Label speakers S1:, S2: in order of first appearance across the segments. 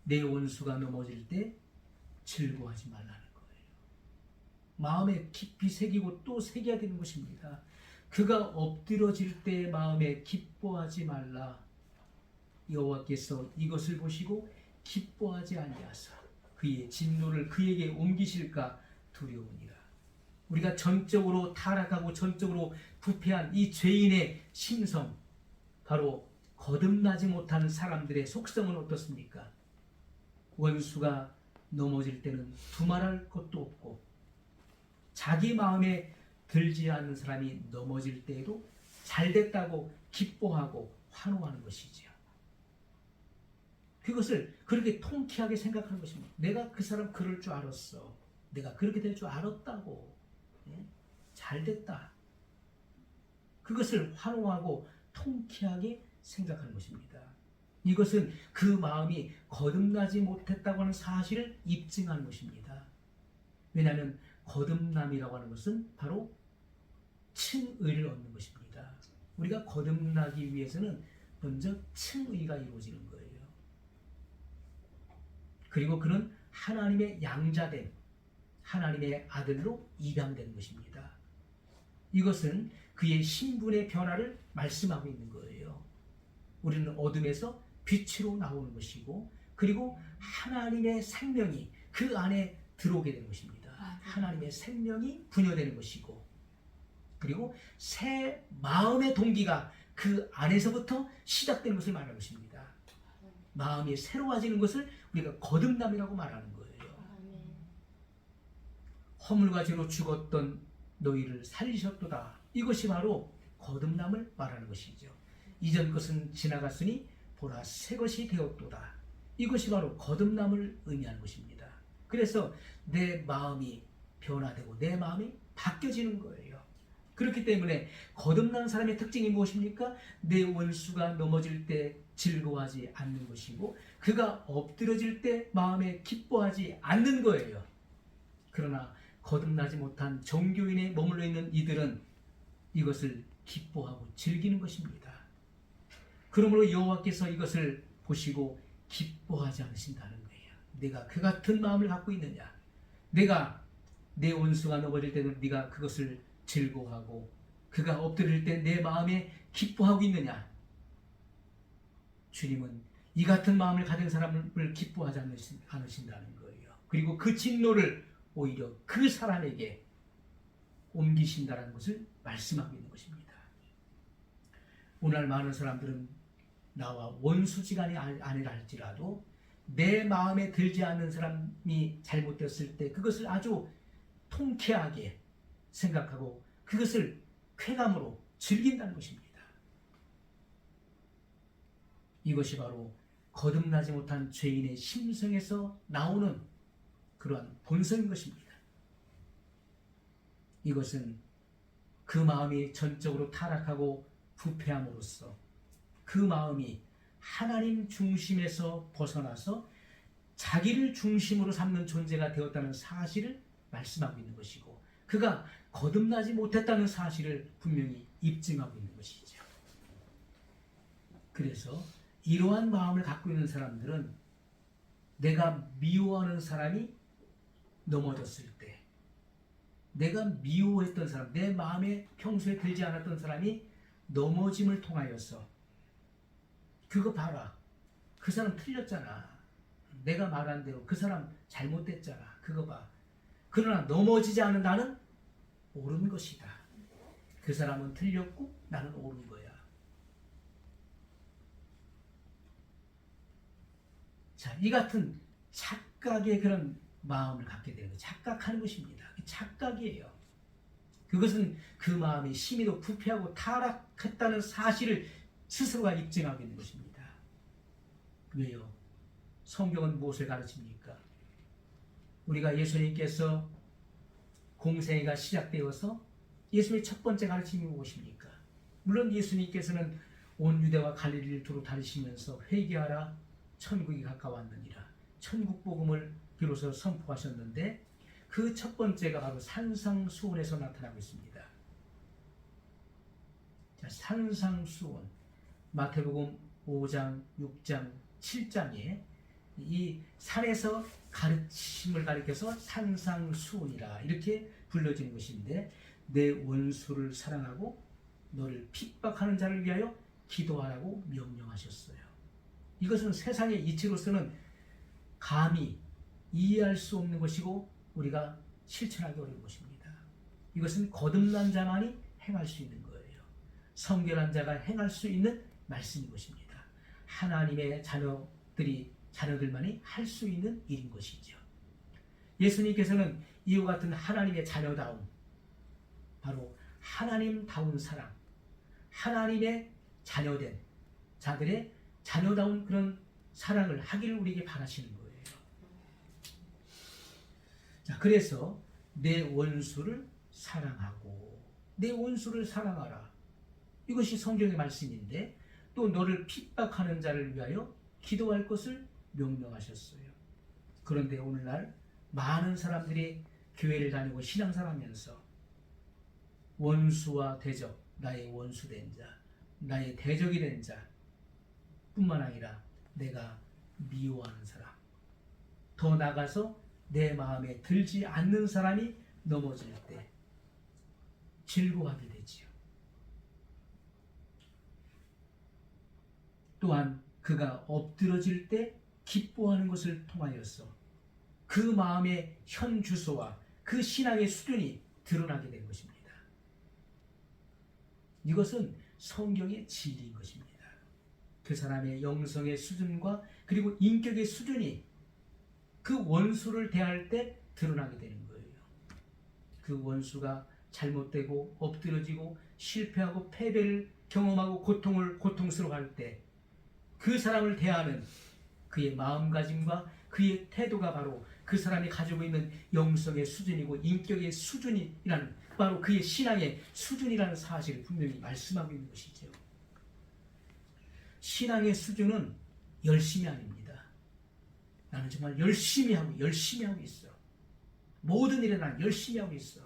S1: 내 원수가 넘어질 때 즐거워하지 말라는 거예요. 마음에 깊이 새기고 또 새겨야 되는 것입니다. 그가 엎드러질 때 마음에 기뻐하지 말라. 여호와께서 이것을 보시고 기뻐하지 아니하사 그의 진노를 그에게 옮기실까 두려우니라. 우리가 전적으로 타락하고 전적으로 부패한 이 죄인의 심성, 바로 거듭나지 못하는 사람들의 속성은 어떻습니까? 원수가 넘어질 때는 두말할 것도 없고, 자기 마음에 들지 않는 사람이 넘어질 때에도 잘됐다고 기뻐하고 환호하는 것이지요. 그것을 그렇게 통쾌하게 생각하는 것입니다. 내가 그 사람 그럴 줄 알았어. 내가 그렇게 될 줄 알았다고. 잘됐다. 그것을 환호하고 통쾌하게 생각하는 것입니다. 이것은 그 마음이 거듭나지 못했다고 하는 사실을 입증하는 것입니다. 왜냐하면 거듭남이라고 하는 것은 바로 칭의를 얻는 것입니다. 우리가 거듭나기 위해서는 먼저 칭의가 이루어지는 거예요. 그리고 그는 하나님의 양자된 하나님의 아들로 입양되는 것입니다. 이것은 그의 신분의 변화를 말씀하고 있는 거예요. 우리는 어둠에서 빛으로 나오는 것이고, 그리고 하나님의 생명이 그 안에 들어오게 되는 것입니다. 하나님의 생명이 분여되는 것이고, 그리고 새 마음의 동기가 그 안에서부터 시작되는 것을 말하는 것입니다. 마음이 새로워지는 것을 우리가 거듭남이라고 말하는 거예요. 허물과 죄로 죽었던 너희를 살리셨도다. 이것이 바로 거듭남을 말하는 것이죠. 이전 것은 지나갔으니 보라 새 것이 되었도다. 이것이 바로 거듭남을 의미하는 것입니다. 그래서 내 마음이 변화되고 내 마음이 바뀌어지는 거예요. 그렇기 때문에 거듭난 사람의 특징이 무엇입니까? 내 원수가 넘어질 때 즐거워하지 않는 것이고, 그가 엎드러질 때 마음에 기뻐하지 않는 거예요. 그러나 거듭나지 못한 종교인에 머물러 있는 이들은 이것을 기뻐하고 즐기는 것입니다. 그러므로 여호와께서 이것을 보시고 기뻐하지 않으신다는 거예요. 내가 그 같은 마음을 갖고 있느냐? 내가 내 원수가 넘어질 때는 네가 그것을 즐거워하고 그가 엎드릴 때 내 마음에 기뻐하고 있느냐? 주님은 이 같은 마음을 가진 사람을 기뻐하지 않으신다는 거예요. 그리고 그 진노를 오히려 그 사람에게 옮기신다는 것을 말씀하고 있는 것입니다. 오늘 많은 사람들은 나와 원수지간이 아니라 할지라도 내 마음에 들지 않는 사람이 잘못되었을 때 그것을 아주 통쾌하게 생각하고 그것을 쾌감으로 즐긴다는 것입니다. 이것이 바로 거듭나지 못한 죄인의 심성에서 나오는 그러한 본성인 것입니다. 이것은 그 마음이 전적으로 타락하고 부패함으로써 그 마음이 하나님 중심에서 벗어나서 자기를 중심으로 삼는 존재가 되었다는 사실을 말씀하고 있는 것이고, 그가 거듭나지 못했다는 사실을 분명히 입증하고 있는 것이죠. 그래서 이러한 마음을 갖고 있는 사람들은 내가 미워하는 사람이 넘어졌을 때, 내가 미워했던 사람, 내 마음에 평소에 들지 않았던 사람이 넘어짐을 통하여서 그거 봐라, 그 사람 틀렸잖아, 내가 말한 대로 그 사람 잘못됐잖아, 그거 봐. 그러나 넘어지지 않은 나는 옳은 것이다. 그 사람은 틀렸고 나는 옳은 거야. 자, 이 같은 착각의 그런 마음을 갖게 되는, 착각하는 것입니다. 착각이에요. 그것은 그 마음이 심히도 부패하고 타락했다는 사실을 스스로가 입증하고 있는 것입니다. 왜요? 성경은 무엇을 가르칩니까? 우리가 예수님께서 공생애가 시작되어서 예수님의 첫 번째 가르침이 무엇입니까? 물론 예수님께서는 온 유대와 갈릴리를 두루 다니시면서 회개하라, 천국이 가까웠느니라, 천국 복음을 비로소 선포하셨는데, 그 첫 번째가 바로 산상수훈에서 나타나고 있습니다. 자, 산상수훈, 마태복음 5장, 6장, 7장에 이 산에서 가르침을 가리켜서 산상수훈이라 이렇게 불러지는 것인데, 내 원수를 사랑하고 너를 핍박하는 자를 위하여 기도하라고 명령하셨어요. 이것은 세상의 이치로서는 감히 이해할 수 없는 것이고 우리가 실천하기 어려운 것입니다. 이것은 거듭난 자만이 행할 수 있는 거예요. 성결한 자가 행할 수 있는 말씀인 것입니다. 하나님의 자녀들만이 할 수 있는 일인 것이죠. 예수님께서는 이와 같은 하나님의 자녀다움, 바로 하나님다운 사랑, 하나님의 자녀된 자들의 자녀다운 그런 사랑을 하기를 우리에게 바라시는 거예요. 자, 그래서 내 원수를 사랑하고, 내 원수를 사랑하라. 이것이 성경의 말씀인데, 또 너를 핍박하는 자를 위하여 기도할 것을 명령하셨어요. 그런데 오늘날 많은 사람들이 교회를 다니고 신앙생활하면서 원수와 대적, 나의 원수된 자, 나의 대적이 된 자 뿐만 아니라 내가 미워하는 사람, 더 나아가서 내 마음에 들지 않는 사람이 넘어질 때 즐거워하게 되지요. 또한 그가 엎드러질 때 기뻐하는 것을 통하여서 그 마음의 현 주소와 그 신앙의 수준이 드러나게 된 것입니다. 이것은 성경의 진리인 것입니다. 그 사람의 영성의 수준과 그리고 인격의 수준이 그 원수를 대할 때 드러나게 되는 거예요. 그 원수가 잘못되고 엎드러지고 실패하고 패배를 경험하고 고통스러워할 때 그 사람을 대하는 그의 마음가짐과 그의 태도가 바로 그 사람이 가지고 있는 영성의 수준이고 인격의 수준이라는, 바로 그의 신앙의 수준이라는 사실을 분명히 말씀하고 있는 것이죠. 신앙의 수준은 열심이 아닙니다. 나는 정말 열심히 하고 있어. 모든 일에 난 열심히 하고 있어.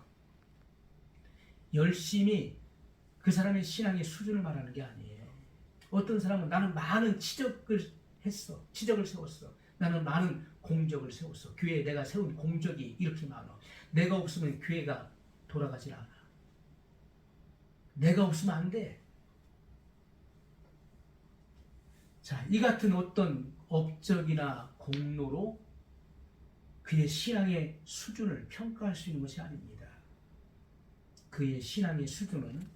S1: 열심히 그 사람의 신앙의 수준을 말하는 게 아니에요. 어떤 사람은 나는 많은 치적을 세웠어. 나는 많은 공적을 세웠어. 교회에 내가 세운 공적이 이렇게 많아. 내가 없으면 교회가 돌아가질 않아. 내가 없으면 안 돼. 자, 이 같은 어떤 업적이나 공로로 그의 신앙의 수준을 평가할 수 있는 것이 아닙니다. 그의 신앙의 수준은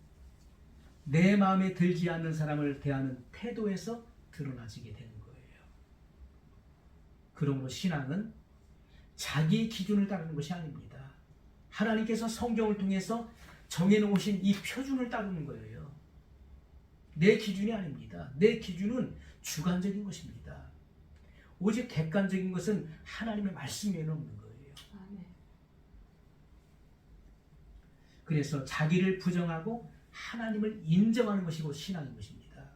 S1: 내 마음에 들지 않는 사람을 대하는 태도에서 드러나지게 되는 거예요. 그러므로 신앙은 자기 기준을 따르는 것이 아닙니다. 하나님께서 성경을 통해서 정해놓으신 이 표준을 따르는 거예요. 내 기준이 아닙니다. 내 기준은 주관적인 것입니다. 오직 객관적인 것은 하나님의 말씀 외에는 없는 거예요. 그래서 자기를 부정하고 하나님을 인정하는 것이고 신앙인 것입니다.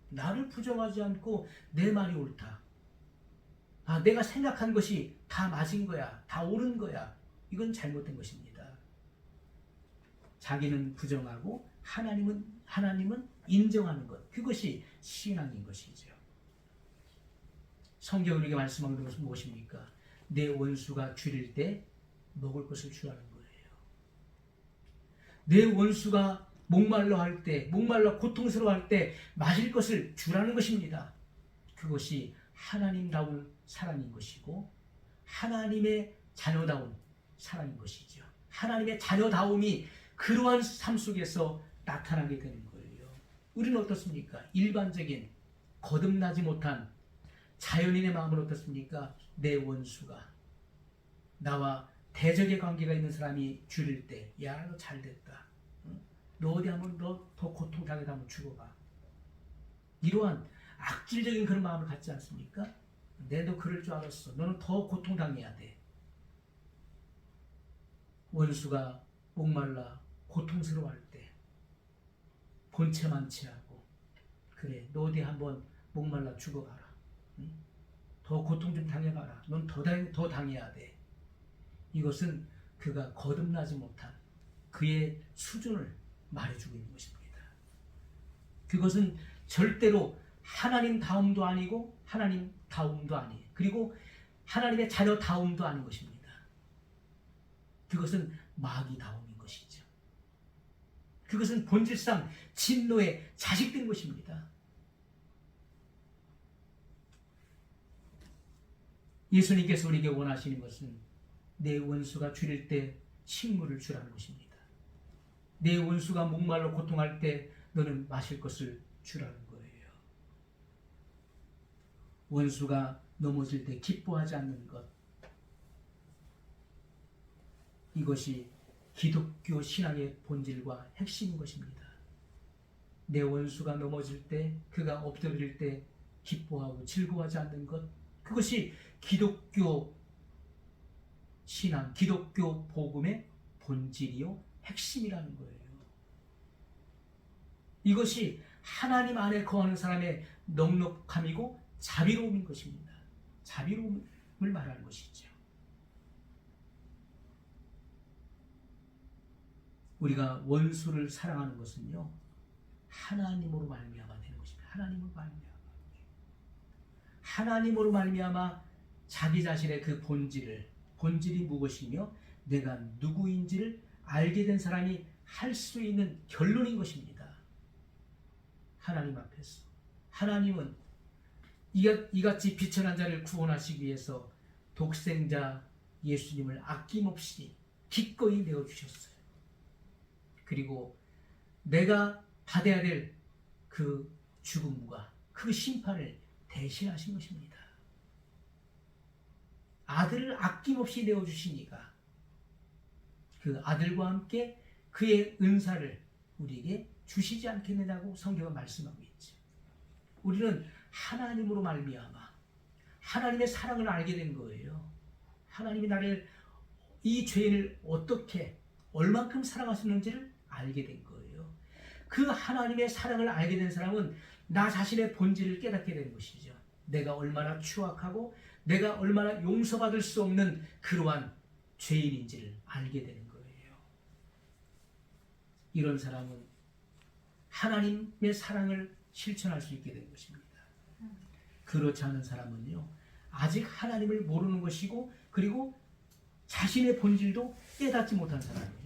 S1: 나를 부정하지 않고 내 말이 옳다. 내가 생각한 것이 다 맞은 거야. 다 옳은 거야. 이건 잘못된 것입니다. 자기는 부정하고 하나님은 인정하는 것. 그것이 신앙인 것이죠. 성경이 우리에게 말씀하는 것은 무엇입니까? 내 원수가 줄일 때 먹을 것을 주라는 거예요. 내 원수가 목말라 고통스러워할 때 마실 것을 주라는 것입니다. 그것이 하나님다운 사랑인 것이고 하나님의 자녀다운 사랑인 것이죠. 하나님의 자녀다움이 그러한 삶 속에서 나타나게 되는 거예요. 우리는 어떻습니까? 일반적인 거듭나지 못한 자연인의 마음은 어떻습니까? 내 원수가 나와 대적의 관계가 있는 사람이 줄일 때, 야, 너 잘됐다. 너 어디 한번 너 더 고통당하다 한번 죽어봐. 이러한 악질적인 그런 마음을 갖지 않습니까? 내도 그럴 줄 알았어. 너는 더 고통당해야 돼. 원수가 목말라 고통스러워할 때 본체만 취하고, 그래, 너 어디 한번 목말라 죽어봐라. 응? 더 고통 좀 당해봐라. 넌 더 당해야 돼. 이것은 그가 거듭나지 못한 그의 수준을 말해주고 있는 것입니다. 그것은 절대로 하나님 다움도 아니고 하나님 다움도 아닌 그리고 하나님의 자녀다움도 아닌 것입니다. 그것은 마귀다움인 것이죠. 그것은 본질상 진노의 자식된 것입니다. 예수님께서 우리에게 원하시는 것은 내 원수가 줄일 때 식물을 주라는 것입니다. 내 원수가 목말라 고통할 때 너는 마실 것을 주라는 거예요. 원수가 넘어질 때 기뻐하지 않는 것, 이것이 기독교 신앙의 본질과 핵심인 것입니다. 내 원수가 넘어질 때, 그가 엎드릴 때 기뻐하고 즐거워하지 않는 것, 그것이 기독교 신앙, 기독교 복음의 본질이요 핵심이라는 거예요. 이것이 하나님 안에 거하는 사람의 넉넉함이고 자비로움인 것입니다. 자비로움을 말하는 것이죠. 우리가 원수를 사랑하는 것은요, 하나님으로 말미암아 되는 것입니다. 하나님으로 말미암아 자기 자신의 그 본질이 무엇이며 내가 누구인지를 알게 된 사람이 할 수 있는 결론인 것입니다. 하나님 앞에서 하나님은 이같이 비천한 자를 구원하시기 위해서 독생자 예수님을 아낌없이 기꺼이 내어주셨어요. 그리고 내가 받아야 될 그 죽음과 그 심판을 대신하신 것입니다. 아들을 아낌없이 내어주시니까 그 아들과 함께 그의 은사를 우리에게 주시지 않겠느냐고 성경은 말씀하고 있죠. 우리는 하나님으로 말미암아 하나님의 사랑을 알게 된 거예요. 하나님이 나를, 이 죄인을 어떻게 얼만큼 사랑하셨는지를 알게 된 거예요. 그 하나님의 사랑을 알게 된 사람은 나 자신의 본질을 깨닫게 되는 것이죠. 내가 얼마나 추악하고 내가 얼마나 용서받을 수 없는 그러한 죄인인지를 알게 되는 거예요. 이런 사람은 하나님의 사랑을 실천할 수 있게 되는 것입니다. 그렇지 않은 사람은요, 아직 하나님을 모르는 것이고, 그리고 자신의 본질도 깨닫지 못한 사람이에요.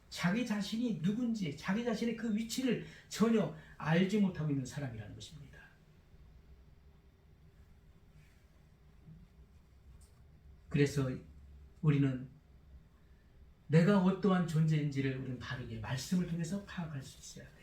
S1: 자기 자신이 누군지, 자기 자신의 그 위치를 전혀 알지 못하고 있는 사람이라는 것입니다. 그래서 우리는 내가 어떠한 존재인지를 우리는 바르게 말씀을 통해서 파악할 수 있어야 돼요.